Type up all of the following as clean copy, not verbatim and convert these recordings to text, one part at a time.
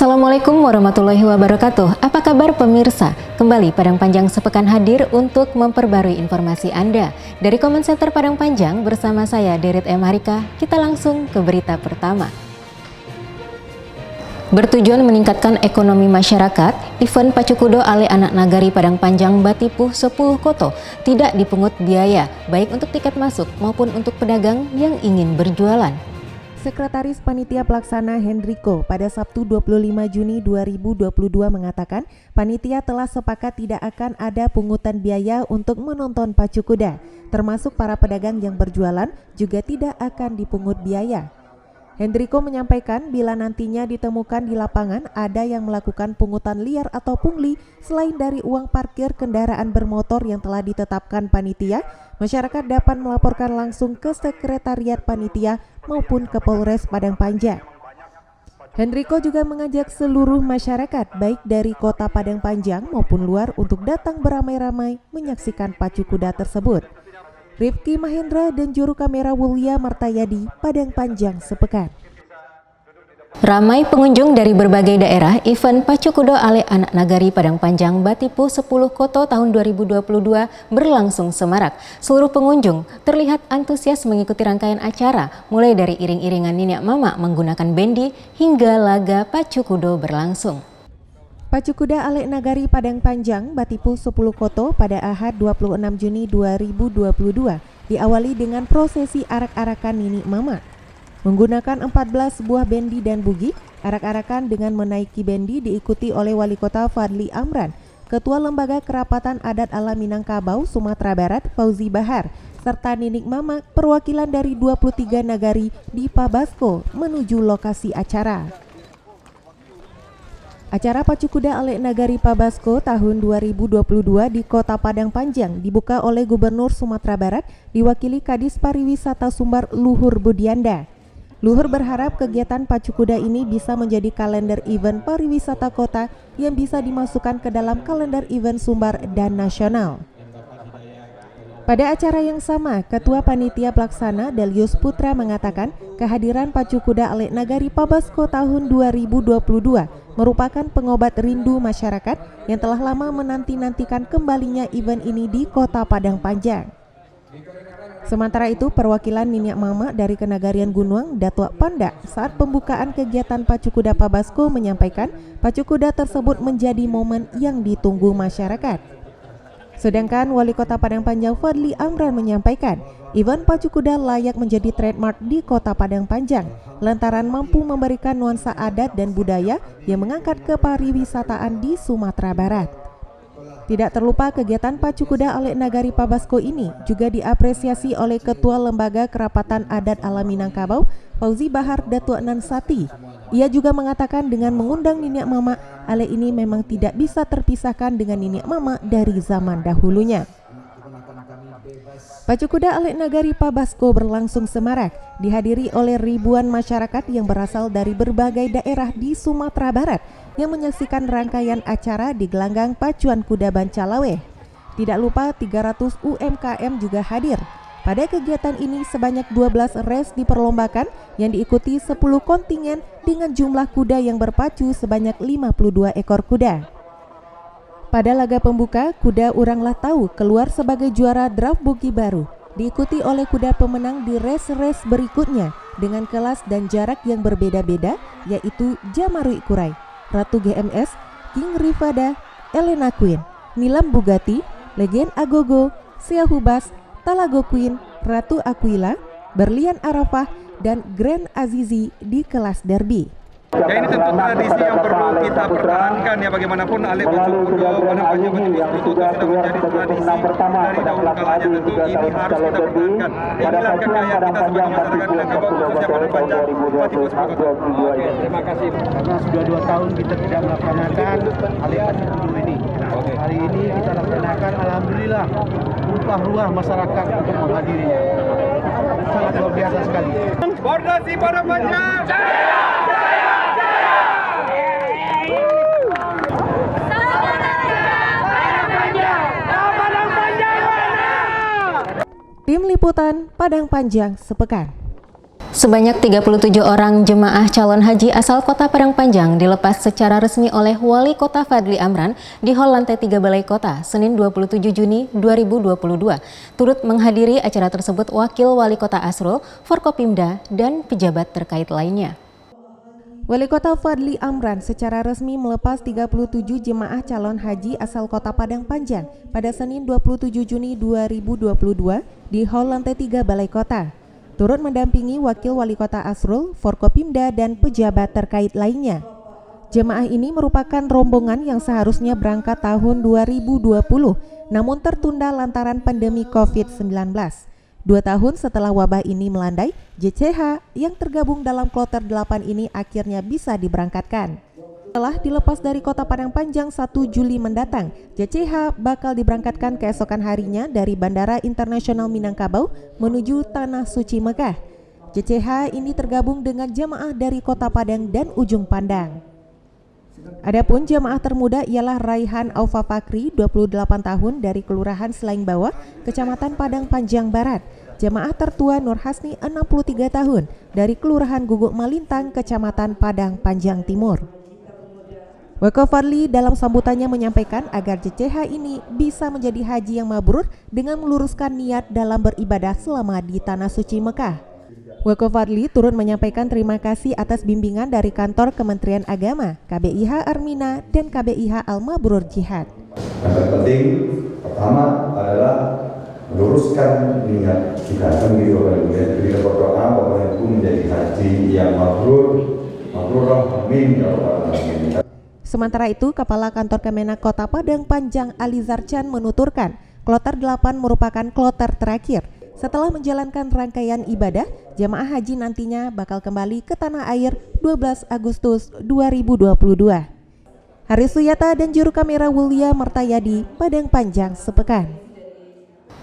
Assalamualaikum warahmatullahi wabarakatuh. Apa kabar pemirsa? Kembali Padang Panjang Sepekan hadir untuk memperbarui informasi Anda. Dari Comment Center Padang Panjang bersama saya Derit M. Harika, kita langsung ke berita pertama. Bertujuan meningkatkan ekonomi masyarakat, event Pacu Kudo Ale Anak Nagari Padang Panjang Batipuh 10 Koto tidak dipungut biaya, baik untuk tiket masuk maupun untuk pedagang yang ingin berjualan. Sekretaris Panitia Pelaksana Hendriko pada Sabtu 25 Juni 2022 mengatakan panitia telah sepakat tidak akan ada pungutan biaya untuk menonton pacu kuda, termasuk para pedagang yang berjualan juga tidak akan dipungut biaya. Hendriko menyampaikan bila nantinya ditemukan di lapangan ada yang melakukan pungutan liar atau pungli selain dari uang parkir kendaraan bermotor yang telah ditetapkan panitia, masyarakat dapat melaporkan langsung ke Sekretariat Panitia maupun ke Polres Padang Panjang. Hendriko juga mengajak seluruh masyarakat baik dari kota Padang Panjang maupun luar untuk datang beramai-ramai menyaksikan pacu kuda tersebut. Rifki Mahendra dan juru kamera Wulia Martayadi, Padang Panjang Sepekan. Ramai pengunjung dari berbagai daerah, event Pacu Kudo Ale Anak Nagari Padang Panjang Batipuh 10 Koto tahun 2022 berlangsung semarak. Seluruh pengunjung terlihat antusias mengikuti rangkaian acara, mulai dari iring-iringan Niniak Mama menggunakan bendi hingga laga Pacu Kudo berlangsung. Pacu Kuda Ale Nagari Padang Panjang Batipuh 10 Koto pada Ahad 26 Juni 2022 diawali dengan prosesi arak-arakan Nini Mama. Menggunakan 14 buah bendi dan bugi, arak-arakan dengan menaiki bendi diikuti oleh Wali Kota Fadli Amran, Ketua Lembaga Kerapatan Adat Alam Minangkabau Sumatera Barat Fauzi Bahar, serta Ninik Mama perwakilan dari 23 nagari di Pabasko menuju lokasi acara. Acara Pacu Kuda Ale Nagari Pabasko tahun 2022 di Kota Padang Panjang dibuka oleh Gubernur Sumatera Barat diwakili Kadis Pariwisata Sumbar Luhur Budianda. Luhur berharap kegiatan Pacu Kuda ini bisa menjadi kalender event pariwisata kota yang bisa dimasukkan ke dalam kalender event Sumbar dan nasional. Pada acara yang sama, Ketua Panitia Pelaksana Delius Putra mengatakan kehadiran Pacu Kuda Ale Nagari Pabasko tahun 2022 merupakan pengobat rindu masyarakat yang telah lama menanti-nantikan kembalinya event ini di Kota Padang Panjang. Sementara itu, perwakilan Niniak Mama dari Kenagarian Gunuang, Datuk Panda, saat pembukaan kegiatan Pacu Kuda Pabasko menyampaikan Pacu Kuda tersebut menjadi momen yang ditunggu masyarakat. Sedangkan Wali Kota Padang Panjang Fadli Amran menyampaikan event Pacu Kuda layak menjadi trademark di Kota Padang Panjang lantaran mampu memberikan nuansa adat dan budaya yang mengangkat kepariwisataan di Sumatera Barat. Tidak terlupa kegiatan Pacu Kuda Ale Nagari Pabasko ini juga diapresiasi oleh Ketua Lembaga Kerapatan Adat Alam Minangkabau Fauzi Bahar Datuk Nansati. Ia juga mengatakan dengan mengundang Niniak Mama, Ale ini memang tidak bisa terpisahkan dengan Niniak Mama dari zaman dahulunya. Pacu Kuda Ale Nagari Pabasko berlangsung semarak, dihadiri oleh ribuan masyarakat yang berasal dari berbagai daerah di Sumatera Barat yang menyaksikan rangkaian acara di gelanggang Pacuan Kuda Bancalawe. Tidak lupa 300 UMKM juga hadir. Pada kegiatan ini sebanyak 12 race diperlombakan yang diikuti 10 kontingen dengan jumlah kuda yang berpacu sebanyak 52 ekor kuda. Pada laga pembuka, kuda Uranglah Tahu keluar sebagai juara draft bogi baru, diikuti oleh kuda pemenang di race-race berikutnya dengan kelas dan jarak yang berbeda-beda, yaitu Jamarui Kurai, Ratu GMS, King Rifada, Elena Queen, Nilam Bugatti, Legend Agogo, Siahubas, Talago Queen, Ratu Aquila, Berlian Arafah, dan Grand Azizi di kelas derby. Ya, ini tentu tradisi yang perlu kita pertahankan ya, bagaimanapun Ale Pacu Kudo Padang Panjang Batipuh itu sudah menjadi tradisi dari dahulu kalanya, tentu ini harus kita pertahankan. Inilah kekayaan kita sebagai masyarakat Minangkabau khususnya Padang Panjang Batipuh 10 Koto. Oke, terima kasih. Karena sudah 2 tahun kita tidak melaksanakan Ale Pacu Kudo ini. Hari ini kita laksanakan, alhamdulillah upah ruah masyarakat untuk menghadirinya. Sangat luar biasa sekali. Bordasi Padang Panjang. Tim Liputan Padang Panjang Sepekan. Sebanyak 37 orang jemaah calon haji asal Kota Padang Panjang dilepas secara resmi oleh Wali Kota Fadli Amran di Hall Lantai 3 Balai Kota, Senin 27 Juni 2022. Turut menghadiri acara tersebut Wakil Wali Kota Asrul, Forkopimda, dan pejabat terkait lainnya. Wali Kota Fadli Amran secara resmi melepas 37 jemaah calon haji asal Kota Padang Panjang pada Senin 27 Juni 2022 di Hall Lantai 3 Balai Kota. Turut mendampingi Wakil Wali Kota Asrul, Forkopimda, dan pejabat terkait lainnya. Jemaah ini merupakan rombongan yang seharusnya berangkat tahun 2020, namun tertunda lantaran pandemi COVID-19. 2 tahun setelah wabah ini melandai, JCH yang tergabung dalam kloter 8 ini akhirnya bisa diberangkatkan. Setelah dilepas dari Kota Padang Panjang 1 Juli mendatang, JCH bakal diberangkatkan keesokan harinya dari Bandara Internasional Minangkabau menuju Tanah Suci Mekah. JCH ini tergabung dengan jemaah dari Kota Padang dan Ujung Pandang. Adapun jemaah termuda ialah Raihan Aufa Fakri, 28 tahun dari Kelurahan Selaing Bawah, Kecamatan Padang Panjang Barat. Jemaah tertua Nur Hasni, 63 tahun dari Kelurahan Guguk Malintang, Kecamatan Padang Panjang Timur. Wako Fadli dalam sambutannya menyampaikan agar JCH ini bisa menjadi haji yang mabrur dengan meluruskan niat dalam beribadah selama di Tanah Suci Mekah. Wako Fadli turut menyampaikan terima kasih atas bimbingan dari kantor Kementerian Agama, KBIH Armina, dan KBIH Al-Mabrur Jihad. Yang terpenting pertama adalah meluruskan niat kita, kita berdoa bahwa itu menjadi haji yang mabrur, amin ya rabbal alamin. Sementara itu, Kepala Kantor Kemenak Kota Padang Panjang Ali Zarchan menuturkan, kloter 8 merupakan kloter terakhir. Setelah menjalankan rangkaian ibadah, jemaah haji nantinya bakal kembali ke tanah air 12 Agustus 2022. Haris Suyata dan juru kamera Wulia Mertayadi, Padang Panjang sepekan.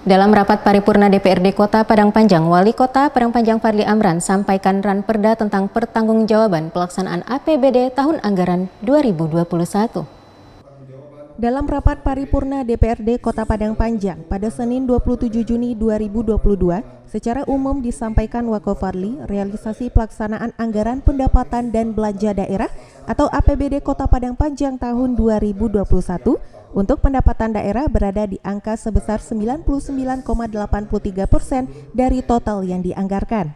Dalam rapat paripurna DPRD Kota Padang Panjang, Wali Kota Padang Panjang Fadli Amran sampaikan Ranperda tentang pertanggungjawaban pelaksanaan APBD tahun anggaran 2021. Dalam rapat paripurna DPRD Kota Padang Panjang pada Senin 27 Juni 2022, secara umum disampaikan Wako Fadli realisasi pelaksanaan anggaran pendapatan dan belanja daerah atau APBD Kota Padang Panjang tahun 2021 untuk pendapatan daerah berada di angka sebesar 99,83% dari total yang dianggarkan.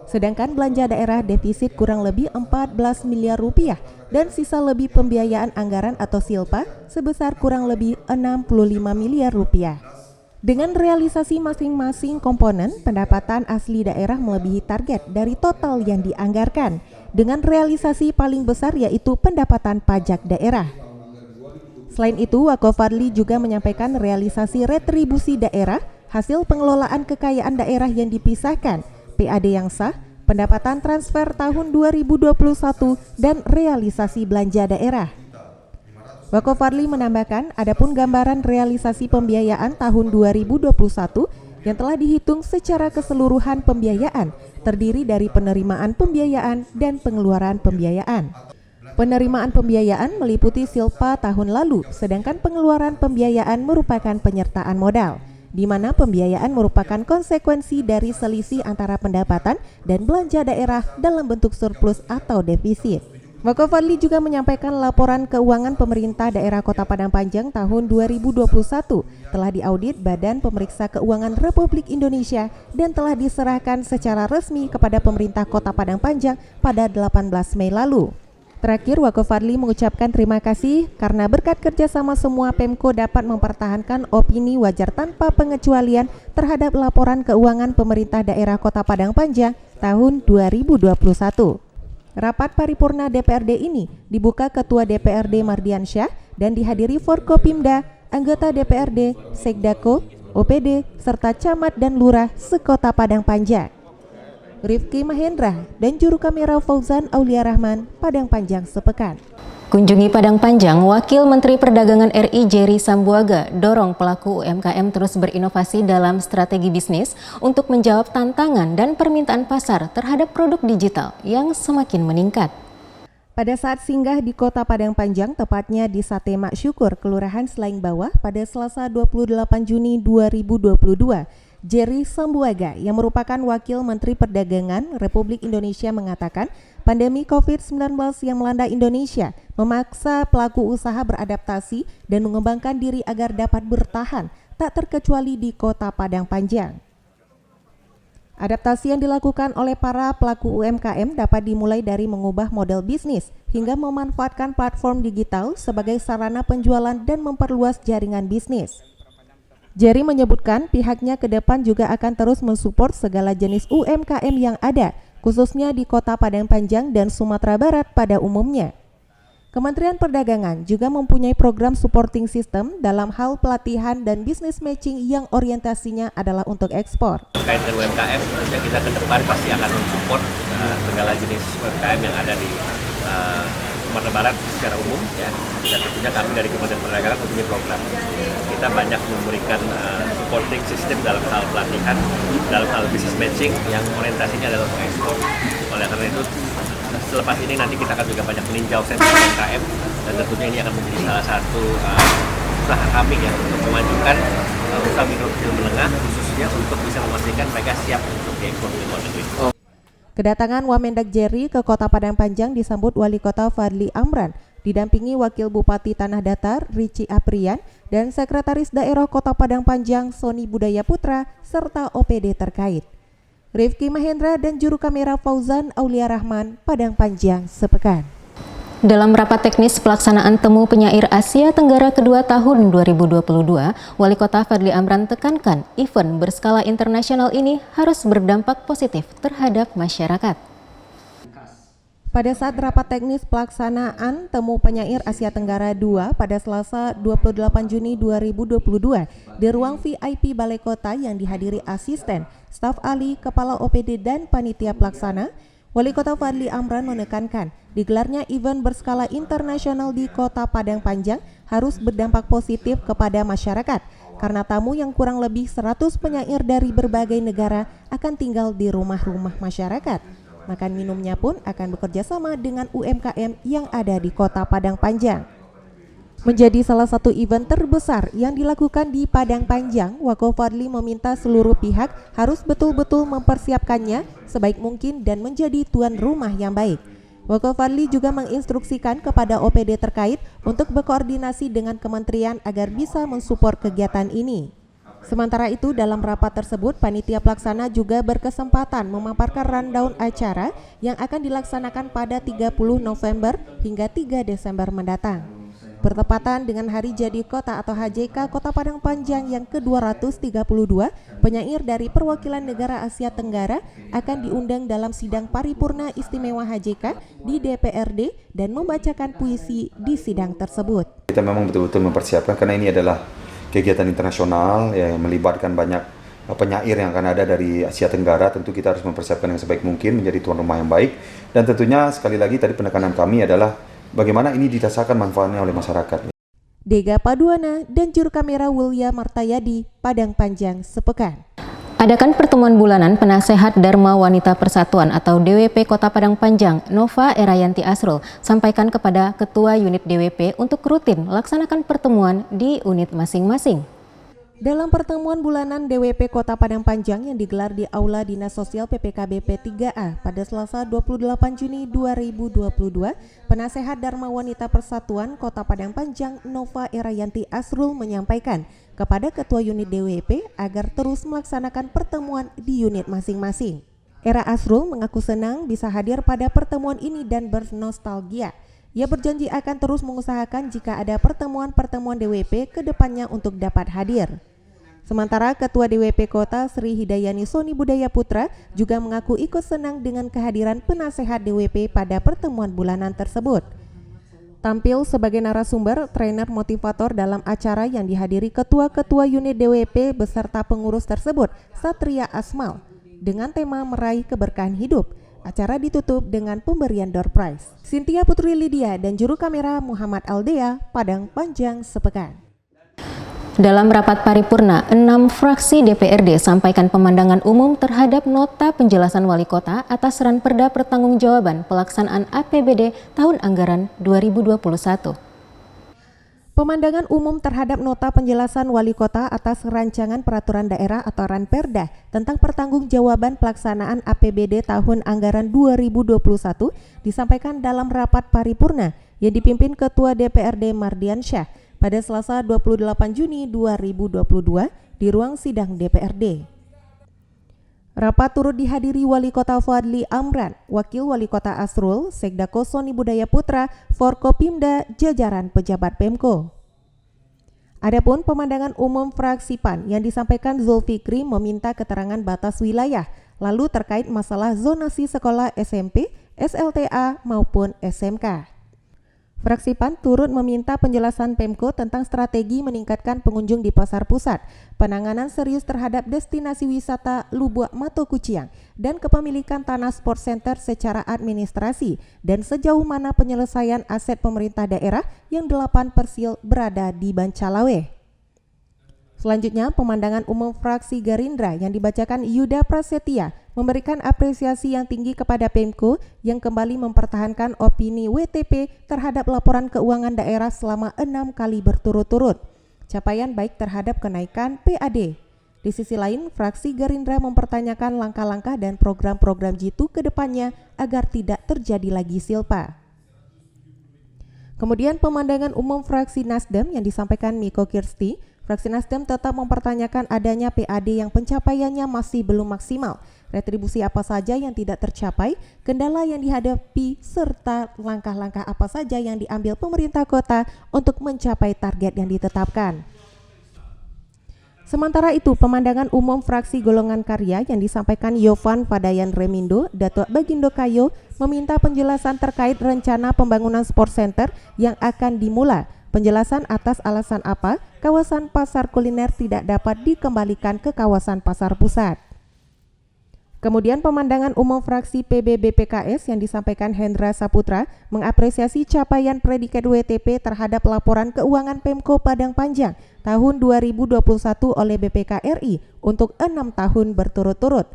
Sedangkan belanja daerah defisit kurang lebih 14 miliar rupiah dan sisa lebih pembiayaan anggaran atau SILPA sebesar kurang lebih 65 miliar rupiah. Dengan realisasi masing-masing komponen, pendapatan asli daerah melebihi target dari total yang dianggarkan, dengan realisasi paling besar yaitu pendapatan pajak daerah. Selain itu, Wako Fadli juga menyampaikan realisasi retribusi daerah, hasil pengelolaan kekayaan daerah yang dipisahkan, PAD yang sah, pendapatan transfer tahun 2021, dan realisasi belanja daerah. Wako Fadli menambahkan, adapun gambaran realisasi pembiayaan tahun 2021 yang telah dihitung secara keseluruhan pembiayaan, terdiri dari penerimaan pembiayaan dan pengeluaran pembiayaan. Penerimaan pembiayaan meliputi SILPA tahun lalu, sedangkan pengeluaran pembiayaan merupakan penyertaan modal, di mana pembiayaan merupakan konsekuensi dari selisih antara pendapatan dan belanja daerah dalam bentuk surplus atau defisit. Wako Fadli juga menyampaikan laporan keuangan pemerintah daerah Kota Padang Panjang tahun 2021 telah diaudit Badan Pemeriksa Keuangan Republik Indonesia dan telah diserahkan secara resmi kepada pemerintah Kota Padang Panjang pada 18 Mei lalu. Terakhir, Wako Fadli mengucapkan terima kasih karena berkat kerjasama semua Pemko dapat mempertahankan opini wajar tanpa pengecualian terhadap laporan keuangan pemerintah daerah Kota Padang Panjang tahun 2021. Rapat paripurna DPRD ini dibuka Ketua DPRD Mardiansyah dan dihadiri Forkopimda, anggota DPRD, Sekdako, OPD, serta camat dan lurah sekota Padang Panjang. Rifki Mahendra dan juru kamera Fauzan Aulia Rahman, Padang Panjang sepekan. Kunjungi Padang Panjang, Wakil Menteri Perdagangan RI Jerry Sambuaga dorong pelaku UMKM terus berinovasi dalam strategi bisnis untuk menjawab tantangan dan permintaan pasar terhadap produk digital yang semakin meningkat. Pada saat singgah di Kota Padang Panjang, tepatnya di Sate Mak Syukur, Kelurahan Selaing Bawah pada Selasa 28 Juni 2022, Jerry Sambuaga yang merupakan Wakil Menteri Perdagangan Republik Indonesia mengatakan pandemi COVID-19 yang melanda Indonesia memaksa pelaku usaha beradaptasi dan mengembangkan diri agar dapat bertahan, tak terkecuali di Kota Padang Panjang. Adaptasi yang dilakukan oleh para pelaku UMKM dapat dimulai dari mengubah model bisnis hingga memanfaatkan platform digital sebagai sarana penjualan dan memperluas jaringan bisnis. Jerry menyebutkan pihaknya ke depan juga akan terus mensupport segala jenis UMKM yang ada, khususnya di Kota Padang Panjang dan Sumatera Barat pada umumnya. Kementerian Perdagangan juga mempunyai program supporting system dalam hal pelatihan dan business matching yang orientasinya adalah untuk ekspor. Terkait dengan UMKM, tentunya kita ke depan pasti akan mensupport segala jenis UMKM yang ada di Sumatera Barat secara umum, ya. Dan tentunya kami dari Kementerian Perdagangan mempunyai program. Kita banyak memberikan supporting system dalam hal pelatihan, dalam hal business matching yang orientasinya adalah untuk ekspor. Oleh karena itu, selepas ini nanti kita akan juga banyak meninjau sentra UMKM dan tentunya ini akan menjadi salah satu usaha kami ya untuk memajukan usaha mikro kecil menengah khususnya untuk bisa memastikan mereka siap untuk diekspor ke luar negeri. Kedatangan Wamendak Jerry ke Kota Padang Panjang disambut Wali Kota Fadli Amran, didampingi Wakil Bupati Tanah Datar Rici Aprian dan Sekretaris Daerah Kota Padang Panjang Sony Budaya Putra serta OPD terkait. Rifki Mahendra dan juru kamera Fauzan Aulia Rahman, Padang Panjang sepekan. Dalam rapat teknis pelaksanaan Temu Penyair Asia Tenggara kedua tahun 2022, Wali Kota Fadli Amran tekankan event berskala internasional ini harus berdampak positif terhadap masyarakat. Pada saat rapat teknis pelaksanaan Temu Penyair Asia Tenggara 2 pada Selasa 28 Juni 2022 di ruang VIP Balai Kota yang dihadiri asisten, staf ahli, kepala OPD dan panitia pelaksana, Wali Kota Fadli Amran menekankan digelarnya event berskala internasional di Kota Padang Panjang harus berdampak positif kepada masyarakat karena tamu yang kurang lebih 100 penyair dari berbagai negara akan tinggal di rumah-rumah masyarakat. Makan minumnya pun akan bekerja sama dengan UMKM yang ada di Kota Padang Panjang. Menjadi salah satu event terbesar yang dilakukan di Padang Panjang, Wako Fadli meminta seluruh pihak harus betul-betul mempersiapkannya sebaik mungkin dan menjadi tuan rumah yang baik. Wako Fadli juga menginstruksikan kepada OPD terkait untuk berkoordinasi dengan kementerian agar bisa mensupport kegiatan ini. Sementara itu, dalam rapat tersebut, panitia pelaksana juga berkesempatan memaparkan rundown acara yang akan dilaksanakan pada 30 November hingga 3 Desember mendatang. Bertepatan dengan Hari Jadi Kota atau HJK Kota Padang Panjang yang ke-232, penyair dari perwakilan negara Asia Tenggara akan diundang dalam sidang paripurna istimewa HJK di DPRD dan membacakan puisi di sidang tersebut. Kita memang betul-betul mempersiapkan karena ini adalah kegiatan internasional yang melibatkan banyak penyair yang akan ada dari Asia Tenggara. Tentu kita harus mempersiapkan yang sebaik mungkin menjadi tuan rumah yang baik. Dan tentunya sekali lagi tadi penekanan kami adalah bagaimana ini dirasakan manfaatnya oleh masyarakat. Dega Paduana dan juru kamera Wilya Martayadi, Padang Panjang sepekan. Adakan pertemuan bulanan Penasehat Dharma Wanita Persatuan atau DWP Kota Padang Panjang, Nova Erayanti Asrul, sampaikan kepada Ketua Unit DWP untuk rutin laksanakan pertemuan di unit masing-masing. Dalam pertemuan bulanan DWP Kota Padang Panjang yang digelar di Aula Dinas Sosial PPKB P3A pada Selasa 28 Juni 2022, Penasehat Dharma Wanita Persatuan Kota Padang Panjang Nova Erayanti Asrul menyampaikan kepada Ketua Unit DWP agar terus melaksanakan pertemuan di unit masing-masing. Era Asrul mengaku senang bisa hadir pada pertemuan ini dan bernostalgia. Ia berjanji akan terus mengusahakan jika ada pertemuan-pertemuan DWP ke depannya untuk dapat hadir. Sementara Ketua DWP Kota Sri Hidayani Sony Budaya Putra juga mengaku ikut senang dengan kehadiran penasehat DWP pada pertemuan bulanan tersebut. Tampil sebagai narasumber, trainer motivator dalam acara yang dihadiri ketua-ketua unit DWP beserta pengurus tersebut, Satria Asmal, dengan tema meraih keberkahan hidup. Acara ditutup dengan pemberian door prize. Cynthia Putri Lydia dan juru kamera Muhammad Aldea, Padang Panjang sepekan. Dalam rapat paripurna, 6 fraksi DPRD sampaikan pemandangan umum terhadap nota penjelasan Wali Kota atas Ranperda Pertanggungjawaban Pelaksanaan APBD tahun anggaran 2021. Pemandangan umum terhadap nota penjelasan Wali Kota atas Rancangan Peraturan Daerah atau Ranperda tentang pertanggungjawaban pelaksanaan APBD tahun anggaran 2021 disampaikan dalam rapat paripurna yang dipimpin Ketua DPRD Mardiansyah pada Selasa 28 Juni 2022 di ruang sidang DPRD. Rapat turut dihadiri Wali Kota Fadli Amran, Wakil Wali Kota Asrul, Sekdako Soni Budaya Putra, Forkopimda, jajaran pejabat Pemko. Adapun pemandangan umum fraksi PAN yang disampaikan Zulfikri meminta keterangan batas wilayah, lalu terkait masalah zonasi sekolah SMP, SLTA maupun SMK. Fraksi PAN turut meminta penjelasan Pemko tentang strategi meningkatkan pengunjung di pasar pusat, penanganan serius terhadap destinasi wisata Lubuk Mato Kuciang, dan kepemilikan tanah sport center secara administrasi, dan sejauh mana penyelesaian aset pemerintah daerah yang 8 persil berada di Bancalawe. Selanjutnya, pemandangan umum fraksi Gerindra yang dibacakan Yuda Prasetya memberikan apresiasi yang tinggi kepada Pemko yang kembali mempertahankan opini WTP terhadap laporan keuangan daerah selama 6 kali berturut-turut. Capaian baik terhadap kenaikan PAD. Di sisi lain, fraksi Gerindra mempertanyakan langkah-langkah dan program-program jitu ke depannya agar tidak terjadi lagi silpa. Kemudian pemandangan umum fraksi Nasdem yang disampaikan Miko Kirsti, fraksi Nasdem tetap mempertanyakan adanya PAD yang pencapaiannya masih belum maksimal, retribusi apa saja yang tidak tercapai, kendala yang dihadapi, serta langkah-langkah apa saja yang diambil pemerintah kota untuk mencapai target yang ditetapkan. Sementara itu, pemandangan umum fraksi Golongan Karya yang disampaikan Yovan Padayan Remindo, Datuk Bagindo Kayo, meminta penjelasan terkait rencana pembangunan sport center yang akan dimulai. Penjelasan atas alasan apa kawasan pasar kuliner tidak dapat dikembalikan ke kawasan pasar pusat. Kemudian pemandangan umum fraksi PBB PKS yang disampaikan Hendra Saputra mengapresiasi capaian predikat WTP terhadap laporan keuangan Pemko Padang Panjang tahun 2021 oleh BPK RI untuk 6 tahun berturut-turut.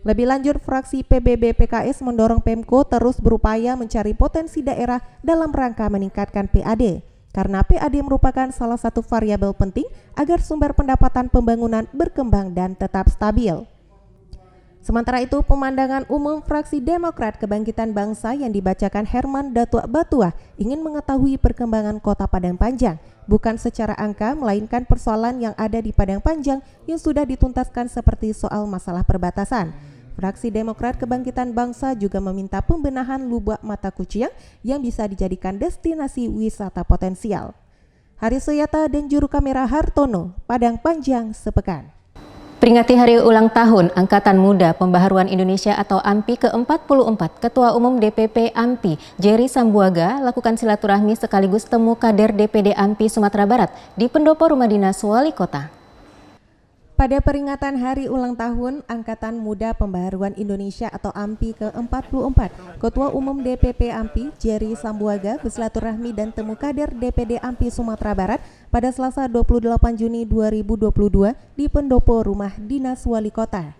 Lebih lanjut, fraksi PBB PKS mendorong Pemko terus berupaya mencari potensi daerah dalam rangka meningkatkan PAD. Karena PAD merupakan salah satu variabel penting agar sumber pendapatan pembangunan berkembang dan tetap stabil. Sementara itu, pemandangan umum fraksi Demokrat Kebangkitan Bangsa yang dibacakan Herman Datuk Batuah ingin mengetahui perkembangan Kota Padang Panjang, bukan secara angka melainkan persoalan yang ada di Padang Panjang yang sudah dituntaskan seperti soal masalah perbatasan. Fraksi Demokrat Kebangkitan Bangsa juga meminta pembenahan Lubuk Mata Kuciang yang bisa dijadikan destinasi wisata potensial. Hari Suyata dan juru kamera Hartono, Padang Panjang sepekan. Peringati Hari Ulang Tahun Angkatan Muda Pembaharuan Indonesia atau AMPI ke-44, Ketua Umum DPP AMPI, Jerry Sambuaga, lakukan silaturahmi sekaligus temu kader DPD AMPI Sumatera Barat di pendopo Rumah Dinas Wali Kota. Pada peringatan Hari Ulang Tahun Angkatan Muda Pembaharuan Indonesia atau AMPI ke-44, Ketua Umum DPP AMPI, Jerry Sambuaga, bersilaturahmi dan temu kader DPD AMPI Sumatera Barat pada Selasa 28 Juni 2022 di pendopo Rumah Dinas Wali Kota.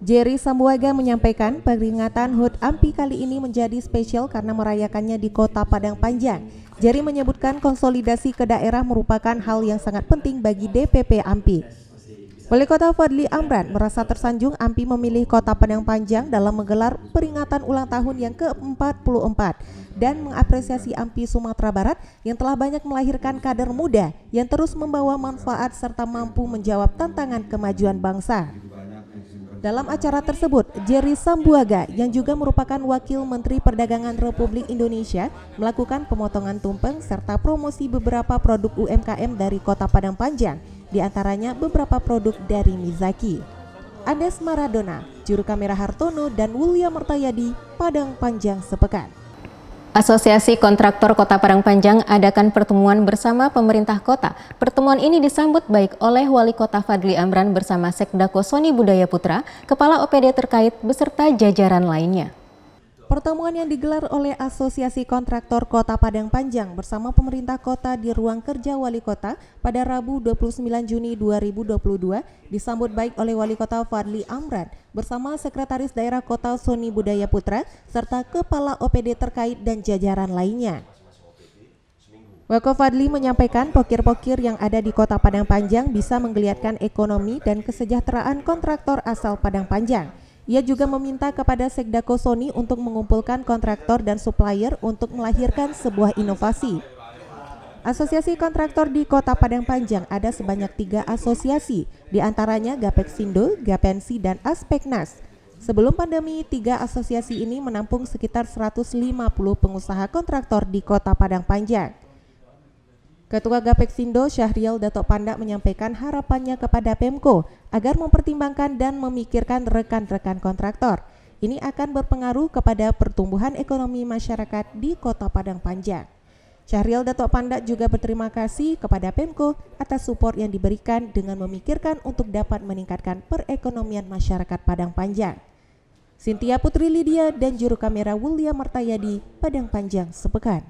Jerry Sambuaga menyampaikan peringatan HUT AMPI kali ini menjadi spesial karena merayakannya di Kota Padang Panjang. Jerry menyebutkan konsolidasi ke daerah merupakan hal yang sangat penting bagi DPP AMPI. Wali Kota Fadli Amran merasa tersanjung AMPI memilih Kota Padang Panjang dalam menggelar peringatan ulang tahun yang ke-44 dan mengapresiasi AMPI Sumatera Barat yang telah banyak melahirkan kader muda yang terus membawa manfaat serta mampu menjawab tantangan kemajuan bangsa. Dalam acara tersebut, Jerry Sambuaga yang juga merupakan Wakil Menteri Perdagangan Republik Indonesia melakukan pemotongan tumpeng serta promosi beberapa produk UMKM dari Kota Padang Panjang, di antaranya beberapa produk dari Mizaki. Andes Maradona, juru kamera Hartono dan William Mertayadi, Padang Panjang sepekan. Asosiasi Kontraktor Kota Padang Panjang adakan pertemuan bersama pemerintah kota. Pertemuan ini disambut baik oleh Wali Kota Fadli Amran bersama Sekdako Soni Budaya Putra, Kepala OPD terkait beserta jajaran lainnya. Pertemuan yang digelar oleh Asosiasi Kontraktor Kota Padang Panjang bersama pemerintah kota di ruang kerja Wali Kota pada Rabu 29 Juni 2022 disambut baik oleh Wali Kota Fadli Amran bersama Sekretaris Daerah Kota Soni Budaya Putra serta Kepala OPD terkait dan jajaran lainnya. Wako Fadli menyampaikan pokir-pokir yang ada di Kota Padang Panjang bisa menggeliatkan ekonomi dan kesejahteraan kontraktor asal Padang Panjang. Ia juga meminta kepada Sekdako Sony untuk mengumpulkan kontraktor dan supplier untuk melahirkan sebuah inovasi. Asosiasi kontraktor di Kota Padang Panjang ada sebanyak 3 asosiasi, diantaranya Gapeksindo, Gapensi, dan Aspeknas. Sebelum pandemi, 3 asosiasi ini menampung sekitar 150 pengusaha kontraktor di Kota Padang Panjang. Ketua Gapeksindo Syahrial Dato' Pandak menyampaikan harapannya kepada Pemko agar mempertimbangkan dan memikirkan rekan-rekan kontraktor. Ini akan berpengaruh kepada pertumbuhan ekonomi masyarakat di Kota Padang Panjang. Syahrial Dato' Pandak juga berterima kasih kepada Pemko atas support yang diberikan dengan memikirkan untuk dapat meningkatkan perekonomian masyarakat Padang Panjang. Cynthia Putri Lydia dan juru kamera Wulia Martayadi, Padang Panjang sepekan.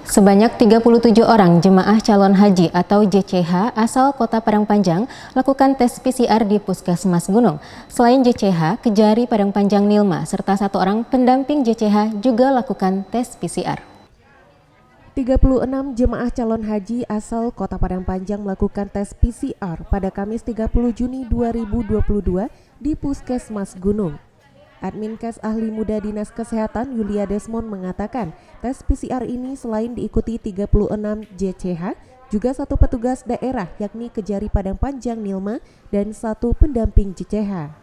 Sebanyak 37 orang jemaah calon haji atau JCH asal Kota Padang Panjang lakukan tes PCR di Puskesmas Gunung. Selain JCH, Kejari Padang Panjang Nilma serta 1 orang pendamping JCH juga lakukan tes PCR. 36 jemaah calon haji asal Kota Padang Panjang melakukan tes PCR pada Kamis 30 Juni 2022 di Puskesmas Gunung. Adminkes Ahli Muda Dinas Kesehatan Yulia Desmond mengatakan tes PCR ini selain diikuti 36 JCH, juga 1 petugas daerah yakni Kejari Padang Panjang Nilma dan 1 pendamping JCH.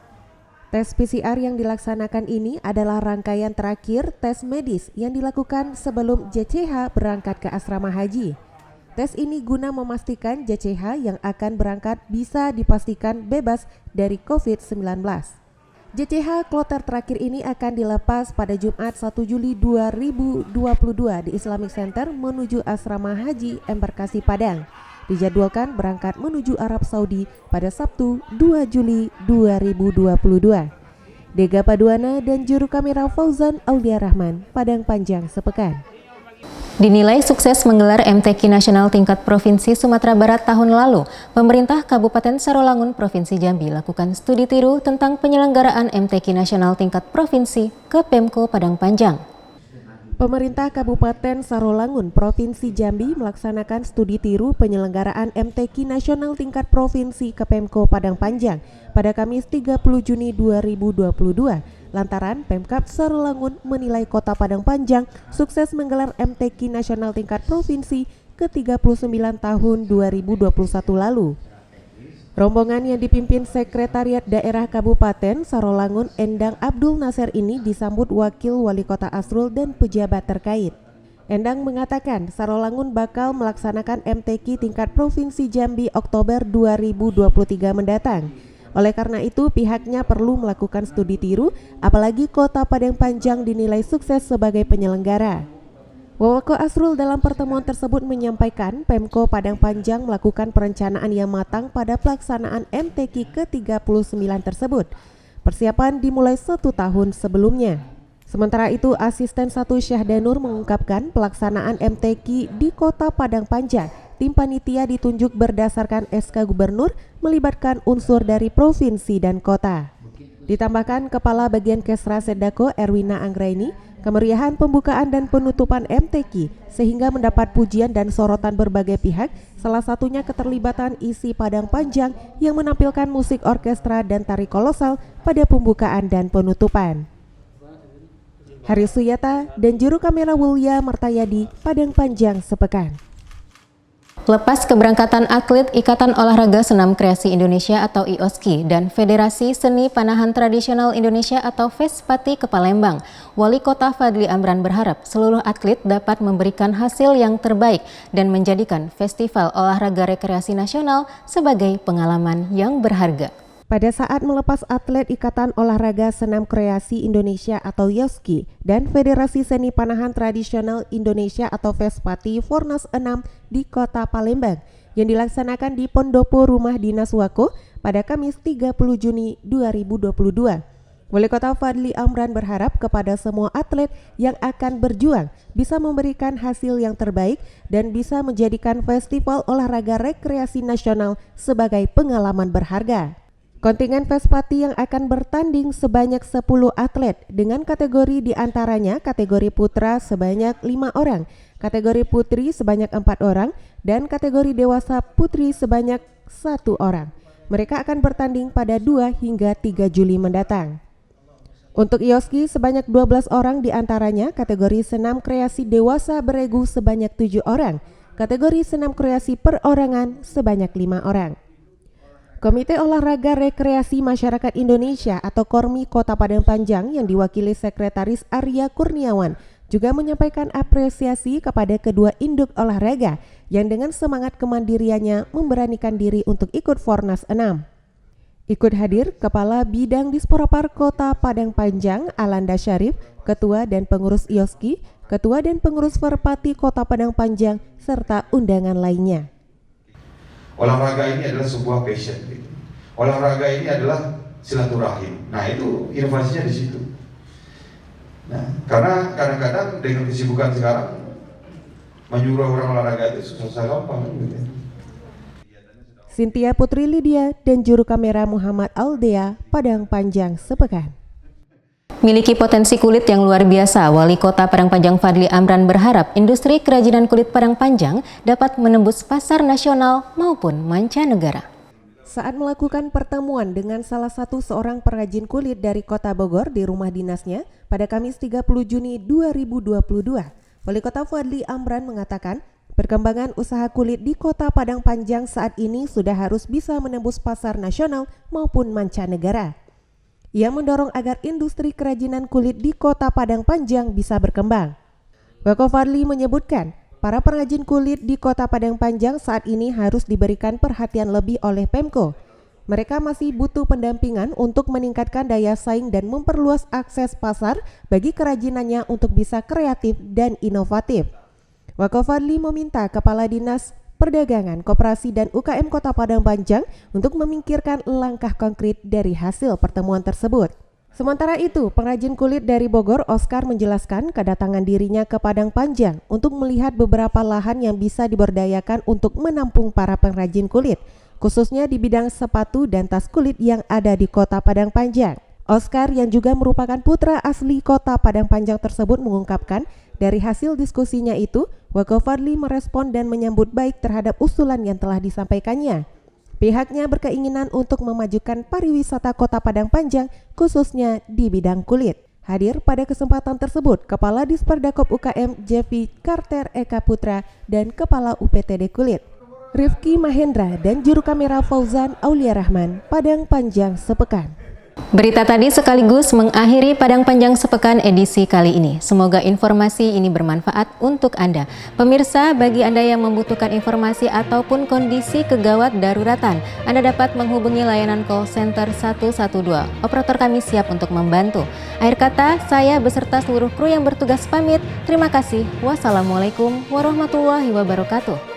Tes PCR yang dilaksanakan ini adalah rangkaian terakhir tes medis yang dilakukan sebelum JCH berangkat ke asrama haji. Tes ini guna memastikan JCH yang akan berangkat bisa dipastikan bebas dari COVID-19. JCH kloter terakhir ini akan dilepas pada Jumat 1 Juli 2022 di Islamic Center menuju Asrama Haji Embarkasi Padang. Dijadwalkan berangkat menuju Arab Saudi pada Sabtu 2 Juli 2022. Dega Paduana dan juru kamera Fauzan Aulia Rahman, Padang Panjang sepekan. Dinilai sukses menggelar MTQ Nasional tingkat Provinsi Sumatera Barat tahun lalu, pemerintah Kabupaten Sarolangun Provinsi Jambi lakukan studi tiru tentang penyelenggaraan MTQ Nasional tingkat Provinsi ke Pemko Padang Panjang. Pemerintah Kabupaten Sarolangun Provinsi Jambi melaksanakan studi tiru penyelenggaraan MTQ Nasional tingkat Provinsi ke Pemko Padang Panjang pada Kamis 30 Juni 2022. Lantaran Pemkab Sarolangun menilai Kota Padang Panjang sukses menggelar MTQ Nasional tingkat Provinsi ke-39 tahun 2021 lalu. Rombongan yang dipimpin Sekretariat Daerah Kabupaten Sarolangun Endang Abdul Nasir ini disambut Wakil Wali Kota Asrul dan pejabat terkait. Endang mengatakan Sarolangun bakal melaksanakan MTQ tingkat Provinsi Jambi Oktober 2023 mendatang. Oleh karena itu, pihaknya perlu melakukan studi tiru, apalagi Kota Padang Panjang dinilai sukses sebagai penyelenggara. Wawako Asrul dalam pertemuan tersebut menyampaikan Pemko Padang Panjang melakukan perencanaan yang matang pada pelaksanaan MTQ ke-39 tersebut. Persiapan dimulai 1 tahun sebelumnya. Sementara itu, Asisten 1 Syahdanur mengungkapkan pelaksanaan MTQ di Kota Padang Panjang tim panitia ditunjuk berdasarkan SK Gubernur melibatkan unsur dari provinsi dan kota. Ditambahkan Kepala Bagian Kesra Sedako Erwina Anggraini, kemeriahan pembukaan dan penutupan MTQ sehingga mendapat pujian dan sorotan berbagai pihak, salah satunya keterlibatan isi Padang Panjang yang menampilkan musik orkestra dan tari kolosal pada pembukaan dan penutupan. Haris Suyata dan juru kamera Wulia Martayadi, Padang Panjang sepekan. Lepas keberangkatan atlet Ikatan Olahraga Senam Kreasi Indonesia atau IOSKI dan Federasi Seni Panahan Tradisional Indonesia atau FESPATI ke Palembang, Wali Kota Fadli Amran berharap seluruh atlet dapat memberikan hasil yang terbaik dan menjadikan Festival Olahraga Rekreasi Nasional sebagai pengalaman yang berharga. Pada saat melepas atlet Ikatan Olahraga Senam Kreasi Indonesia atau IOSKI dan Federasi Seni Panahan Tradisional Indonesia atau FESPATI Fornas 6 di Kota Palembang yang dilaksanakan di Pendopo Rumah Dinas Wako pada Kamis 30 Juni 2022. Wali Kota Fadli Amran berharap kepada semua atlet yang akan berjuang bisa memberikan hasil yang terbaik dan bisa menjadikan Festival Olahraga Rekreasi Nasional sebagai pengalaman berharga. Kontingen Vespati yang akan bertanding sebanyak 10 atlet dengan kategori diantaranya kategori putra sebanyak 5 orang, kategori putri sebanyak 4 orang, dan kategori dewasa putri sebanyak 1 orang. Mereka akan bertanding pada 2 hingga 3 Juli mendatang. Untuk ioski sebanyak 12 orang diantaranya kategori senam kreasi dewasa beregu sebanyak 7 orang, kategori senam kreasi perorangan sebanyak 5 orang. Komite Olahraga Rekreasi Masyarakat Indonesia atau KORMI Kota Padang Panjang yang diwakili Sekretaris Arya Kurniawan juga menyampaikan apresiasi kepada kedua induk olahraga yang dengan semangat kemandiriannya memberanikan diri untuk ikut Fornas 6. Ikut hadir Kepala Bidang Disporapar Kota Padang Panjang Alanda Syarif, Ketua dan Pengurus Ioski, Ketua dan Pengurus Verpati Kota Padang Panjang, serta undangan lainnya. Olahraga ini adalah sebuah passion. Olahraga ini adalah silaturahim. Nah, itu inovasinya di situ. Nah, karena kadang-kadang dengan kesibukan sekarang menyuruh orang olahraga itu susah gampang. Cynthia Putri Lydia dan juru kamera Muhammad Aldea, Padang Panjang sepekan. Miliki potensi kulit yang luar biasa, Wali Kota Padang Panjang Fadli Amran berharap industri kerajinan kulit Padang Panjang dapat menembus pasar nasional maupun mancanegara. Saat melakukan pertemuan dengan salah satu seorang perajin kulit dari Kota Bogor di rumah dinasnya pada Kamis 30 Juni 2022, Wali Kota Fadli Amran mengatakan perkembangan usaha kulit di Kota Padang Panjang saat ini sudah harus bisa menembus pasar nasional maupun mancanegara. Ia mendorong agar industri kerajinan kulit di Kota Padang Panjang bisa berkembang. Wako Fadli menyebutkan, para pengrajin kulit di Kota Padang Panjang saat ini harus diberikan perhatian lebih oleh Pemko. Mereka masih butuh pendampingan untuk meningkatkan daya saing dan memperluas akses pasar bagi kerajinannya untuk bisa kreatif dan inovatif. Wako Fadli meminta Kepala Dinas Perdagangan, Koperasi dan UKM Kota Padang Panjang untuk memikirkan langkah konkret dari hasil pertemuan tersebut. Sementara itu, pengrajin kulit dari Bogor, Oscar, menjelaskan kedatangan dirinya ke Padang Panjang untuk melihat beberapa lahan yang bisa diberdayakan untuk menampung para pengrajin kulit, khususnya di bidang sepatu dan tas kulit yang ada di Kota Padang Panjang. Oscar yang juga merupakan putra asli Kota Padang Panjang tersebut mengungkapkan, dari hasil diskusinya itu, Wako Fadli merespon dan menyambut baik terhadap usulan yang telah disampaikannya. Pihaknya berkeinginan untuk memajukan pariwisata Kota Padang Panjang khususnya di bidang kulit. Hadir pada kesempatan tersebut Kepala Disperdakop UKM Jeffy Carter Eka Putra dan Kepala UPTD Kulit Rifki Mahendra dan juru kamera Fauzan Aulia Rahman, Padang Panjang sepekan. Berita tadi sekaligus mengakhiri Padang Panjang sepekan edisi kali ini. Semoga informasi ini bermanfaat untuk Anda. Pemirsa, bagi Anda yang membutuhkan informasi ataupun kondisi kegawat daruratan, Anda dapat menghubungi layanan call center 112. Operator kami siap untuk membantu. Akhir kata, saya beserta seluruh kru yang bertugas pamit. Terima kasih. Wassalamualaikum warahmatullahi wabarakatuh.